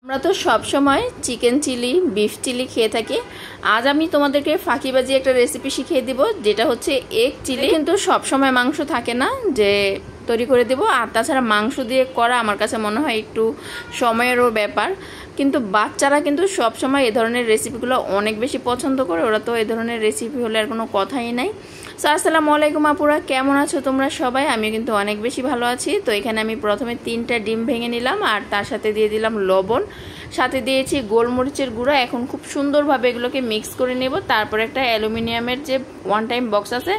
আমরা তো সব সময় চিকেন চিলি বিফ চিলি খেয়ে থাকি। আজ আমি তোমাদেরকে ফাঁকিবাজি একটা রেসিপি শিখিয়ে দিব, যেটা হচ্ছে এগ চিলি। কিন্তু সব সময় মাংস থাকে না যে তৈরি করে দেব, আর তাছাড়া মাংস দিয়ে করা আমার কাছে মনে হয় একটু সময়েরও ব্যাপার। কিন্তু বাচ্চারা কিন্তু সব সময় এই ধরনের রেসিপিগুলো অনেক বেশি পছন্দ করে, ওরা তো এই ধরনের রেসিপি হলে আর কোনো কথাই নাই। সো আসসালামু আলাইকুম আপুরা, কেমন আছো তোমরা সবাই? আমি কিন্তু অনেক বেশি ভালো আছি। তো এখানে আমি প্রথমে 3টা ডিম ভেঙে নিলাম, আর তার সাথে দিয়ে দিলাম লবণ, সাথে দিয়েছি গোলমরিচের গুঁড়া। এখন খুব সুন্দরভাবে এগুলোকে মিক্স করে নেব। তারপর একটা অ্যালুমিনিয়ামের যে ওয়ান টাইম বক্স আছে,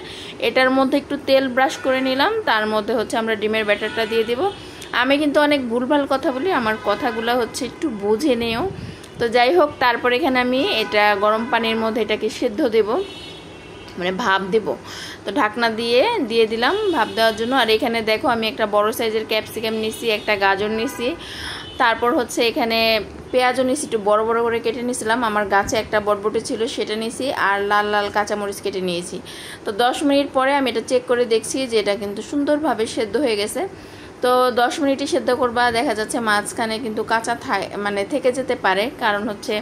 এটার মধ্যে একটু তেল ব্রাশ করে নিলাম। তার মধ্যে হচ্ছে আমরা ডিমের ব্যাটারটা দিয়ে দেব। আমি কিন্তু অনেক ভুলভাল কথা বলি, আমার কথাগুলো হচ্ছে একটু বুঝে নেও। তো যাই হোক, তারপর এখানে আমি এটা গরম পানির মধ্যে এটাকে সেদ্ধ দেব, মানে ভাপ দেব। তো ঢাকনা দিয়ে দিলাম ভাপ দেওয়ার জন্য। আর এখানে দেখো আমি একটা বড় সাইজের ক্যাপসিকাম নিছি, একটা গাজর নিছি, তারপর হচ্ছে এখানে পেঁয়াজও নিছি, একটু বড় বড় করে কেটে নিয়েছিলাম। আমার গাছে একটা বটবটি ছিল, সেটা নিয়েছি, আর লাল লাল কাঁচামরিচ কেটে নিয়েছি। তো 10 মিনিট পরে আমি এটা চেক করে দেখছি যে এটা কিন্তু সুন্দরভাবে সেদ্ধ হয়ে গেছে। তো 10 মিনিটই সেদ্ধ করবা, দেখা যাচ্ছে মাঝখানে কিন্তু কাঁচা মানে থেকে যেতে পারে, কারণ হচ্ছে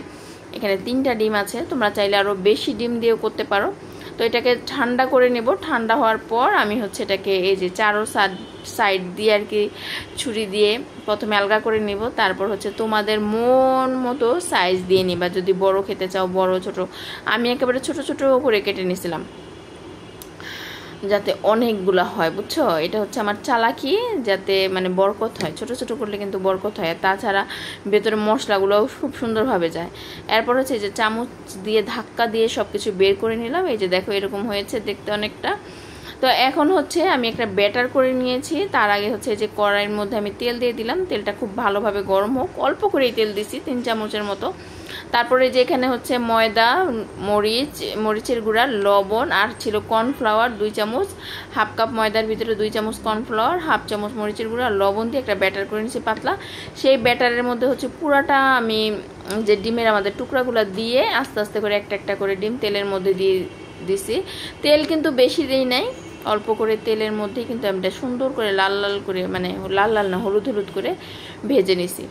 এখানে 3টা ডিম আছে। তোমরা চাইলে আরও বেশি ডিম দিয়েও করতে পারো। তো এটাকে ঠান্ডা করে নেব। ঠান্ডা হওয়ার পর আমি হচ্ছে এটাকে এই যে চারো সাইড দিয়ে আর কি ছুরি দিয়ে প্রথমে আলগা করে নেব। তারপর হচ্ছে তোমাদের মন মতো সাইজ দিয়ে নিবা, যদি বড় খেতে চাও বড়, ছোট। আমি একেবারে ছোট ছোট করে কেটে নিয়েছিলাম যাতে অনেকগুলা হয়, বুঝছো? এটা হচ্ছে আমার চালাকি, যাতে মানে বরকত হয়। ছোট ছোট করলে কিন্তু বরকত হয়, তাছাড়া ভেতরে মশলাগুলোও খুব সুন্দরভাবে যায়। এরপর হচ্ছে যে চামচ দিয়ে ধাক্কা দিয়ে সব কিছু বের করে নিলাম। এই যে দেখো এরকম হয়েছে দেখতে অনেকটা। তো এখন হচ্ছে আমি একটা ব্যাটার করে নিয়েছি। তার আগে হচ্ছে যে কড়াইয়ের মধ্যে আমি তেল দিয়ে দিলাম। তেলটা খুব ভালোভাবে গরম হোক, অল্প করেই তেল দিছি, 3 চামচের মতো। তারপরে যে এখানে হচ্ছে ময়দা, মরিচের গুঁড়া, লবণ, আর ছিল কর্নফ্লাওয়ার 2 চামচ। হাফ কাপ ময়দার ভিতরে 2 চামচ কর্নফ্লাওয়ার, হাফ চামচ মরিচের গুঁড়া, লবণ দিয়ে একটা ব্যাটার করে নিয়েছি পাতলা। সেই ব্যাটারের মধ্যে হচ্ছে পুরাটা আমি যে ডিমের আমাদের টুকরাগুলো দিয়ে আস্তে আস্তে করে একটা একটা করে ডিম তেলের মধ্যে দিয়ে দিছি। তেল কিন্তু বেশি দেই নাই, অল্প করে তেলের মধ্যেই কিন্তু আমি এটা সুন্দর করে লাল লাল করে, মানে লাল লাল না, হলুদ হলুদ করে ভেজে নিছি।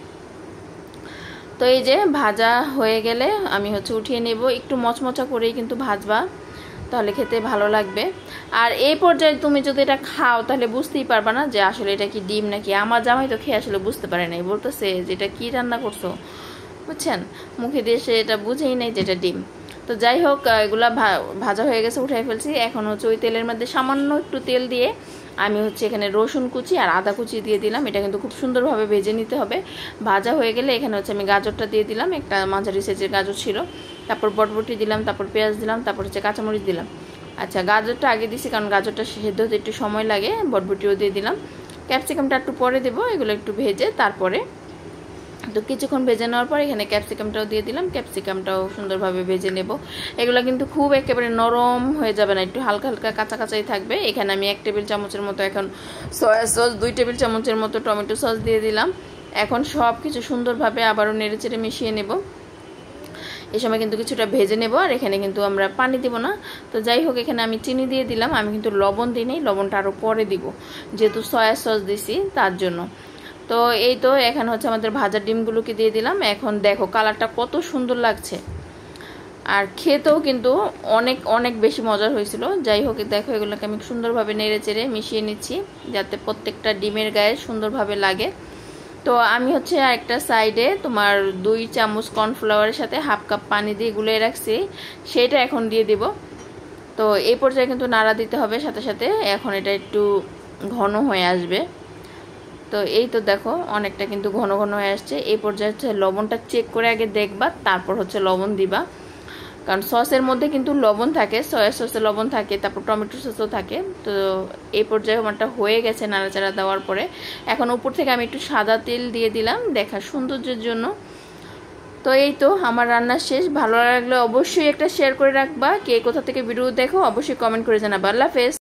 তো এই যে ভাজা হয়ে গেলে আমি হচ্ছে উঠিয়ে নেব। একটু মচমচা করেই কিন্তু ভাজবা, তাহলে খেতে ভালো লাগবে। আর এই পর্যায়ে তুমি যদি এটা খাও তাহলে বুঝতেই পারবা না যে আসলে এটা কি ডিম নাকি। আমার জামাই তো খেয়ে আসলে বুঝতে পারে নাই, বলতেছে যে এটা কি রান্না করছো, বুঝছেন? মুখে দিয়ে সে এটা বুঝেই নাই যে এটা ডিম। তো যাই হোক, এগুলা ভাজা হয়ে গেছে, উঠাই ফেলছি। এখন হচ্ছে ওই তেলের মধ্যে সামান্য একটু তেল দিয়ে আমি হচ্ছে এখানে রসুন কুচি আর আদা কুচি দিয়ে দিলাম। এটা কিন্তু খুব সুন্দরভাবে ভেজে নিতে হবে। ভাজা হয়ে গেলে এখানে হচ্ছে আমি গাজরটা দিয়ে দিলাম, একটা মাঝারি সাইজের গাজর ছিল। তারপর বটবটি দিলাম, তারপর পেঁয়াজ দিলাম, তারপর হচ্ছে কাঁচামরিচ দিলাম। আচ্ছা, গাজরটা আগে দিছি কারণ গাজরটা সেদ্ধ হতে একটু সময় লাগে। বটবটিও দিয়ে দিলাম, ক্যাপসিকামটা একটু পরে দেবো, এগুলো একটু ভেজে তারপরে। তো কিছুক্ষণ ভেজে নেওয়ার পর এখানে ক্যাপসিকামটাও দিয়ে দিলাম, ক্যাপসিকামটাও সুন্দরভাবে ভেজে নেব। এগুলো কিন্তু খুব একেবারে নরম হয়ে যাবে না, একটু হালকা হালকা কাঁচা কাঁচাই থাকবে। এখানে আমি 1 টেবিল চামচের মতো এখন সয়া সস, 2 টেবিল চামচের মতো টমেটো সস দিয়ে দিলাম। এখন সব কিছু সুন্দরভাবে আবারও নেড়েচেড়ে মিশিয়ে নেব। এই সময় কিন্তু কিছুটা ভেজে নেব, আর এখানে কিন্তু আমরা পানি দিব না। তো যাই হোক, এখানে আমি চিনি দিয়ে দিলাম। আমি কিন্তু লবণ দিই নাই, লবণটা আরও পরে দিব, যেহেতু সয়া সস দিছি তার জন্য। তো এই তো এখানে হচ্ছে আমাদের ভাজা ডিমগুলোকে দিয়ে দিলাম। এখন দেখো কালারটা কত সুন্দর লাগছে, আর খেতেও কিন্তু অনেক অনেক বেশি মজার হয়েছিল। যাই হোক, দেখো এগুলোকে আমি সুন্দরভাবে নেড়ে চেড়ে মিশিয়ে নিচ্ছি, যাতে প্রত্যেকটা ডিমের গায়ে সুন্দরভাবে লাগে। তো আমি হচ্ছে একটা সাইডে তোমার 2 চামচ কর্নফ্লাওয়ারের সাথে হাফ কাপ পানি দিয়ে গুলিয়ে রাখছি, সেটা এখন দিয়ে দিব। তো এই পর্যায়ে কিন্তু নাড়া দিতে হবে সাথে সাথে, এখন এটা একটু ঘন হয়ে আসবে। তো এই তো দেখো অনেকটা কিন্তু ঘন ঘন হয়ে আসছে। এই পর্যায়ে হচ্ছে লবণটা চেক করে আগে দেখবা, তারপর হচ্ছে লবণ দিবা, কারণ সসের মধ্যে কিন্তু লবণ থাকে, সয়া সসে লবণ থাকে, তারপর টমেটো সসও থাকে। তো এই পর্যায়ে আমারটা হয়ে গেছে নাড়াচাড়া দেওয়ার পরে। এখন উপর থেকে আমি একটু সাদা তেল দিয়ে দিলাম দেখার সৌন্দর্যের জন্য। তো এই তো আমার রান্না শেষ। ভালো লাগলে অবশ্যই একটা শেয়ার করে রাখবা। কে কোথা থেকে ভিডিও দেখো অবশ্যই কমেন্ট করে জানাবা। আল্লাহ হাফেজ।